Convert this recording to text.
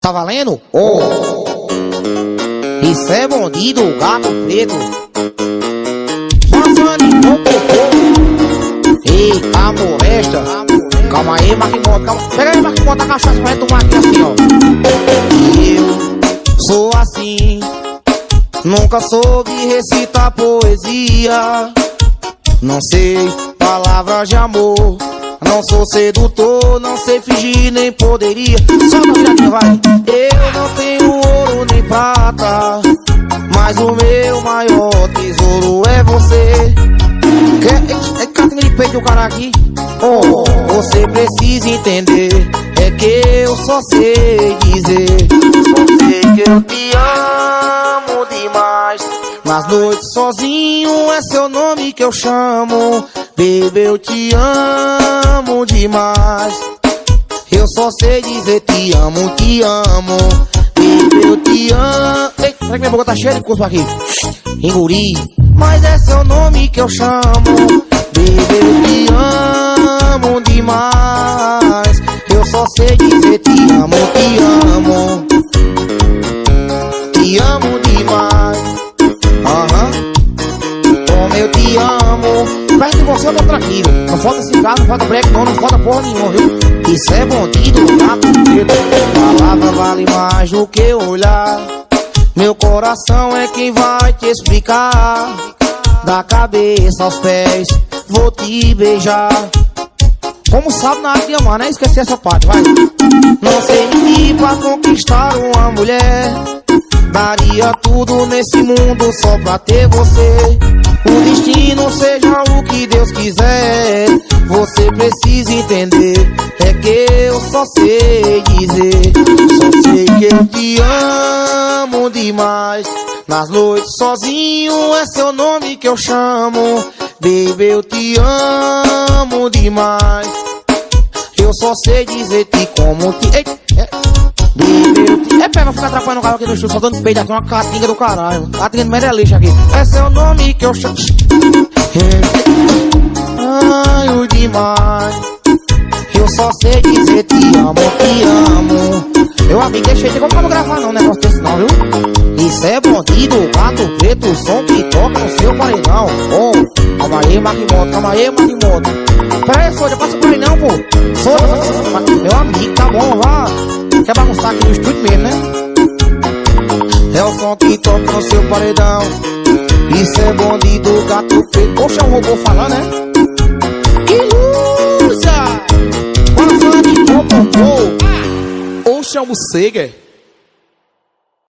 Tá valendo? Oh! Isso é bandido, gato preto. Passando em popô. Ei, a molesta. Calma aí, Marquinhos, calma. Pega aí, Marquinhos, a cachaça pra tomar aqui assim, ó. Eu sou assim. Nunca soube recitar poesia. Não sei palavras de amor. Não sou sedutor, não sei fingir, nem poderia. Solta a viradinha, vai. Eu não tenho ouro nem prata, mas o meu maior tesouro é você. É catinha de peito do cara aqui. Oh, você precisa entender. É que eu só sei dizer. Só sei que eu te amo demais. Nas noites sozinho é seu nome que eu chamo. Baby, eu te amo demais. Eu só sei dizer te amo, te amo. Baby, eu te amo. Ei, será que minha boca tá cheia de cuspo aqui? Engoli. Mas é seu nome que eu chamo. Baby, eu te amo demais. Eu só sei dizer te amo, te amo. Te amo demais. Como eu te amo. Perto de você eu tô tranquilo. Não falta cigarro, não falta break, não falta porra nenhuma, viu? Isso é bandido, gato preto. Palavra vale mais do que olhar. Meu coração é quem vai te explicar. Da cabeça aos pés, vou te beijar. Como sabe na arte de amar, né? Esqueci essa parte, vai. Não sei mentir pra conquistar uma mulher. Daria tudo nesse mundo só pra ter você. O destino seja o que Deus quiser. Você precisa entender. É que eu só sei dizer. Só sei que eu te amo demais. Nas noites sozinho é seu nome que eu chamo. Baby, eu te amo demais. Eu só sei dizer te como te... Ei, baby, eu te... É pé, vai ficar atrapalhando o carro aqui no estúdio, só dando peito aqui, uma catinga do caralho. Catinga de merelixa aqui. É seu nome que eu chamo. Amo demais. Eu só sei dizer te amo, te amo. Meu amigo, deixa eu como não gravar não, negócio desse não, viu? Isso é bandido, gato preto, o som que toca no seu paredão. Oh, calma aí, Marquinhos, calma aí, Marquinhos. Pera aí, Soja, passa por aí não, pô. Soja, meu amigo, tá bom, vá. Quer bagunçar aqui no estúdio mesmo, né? É o som que toca no seu paredão. Isso é bandido, gato preto. Poxa, é um robô falando, né? Ilusa! Passando de popô. Oxa, é um morcego.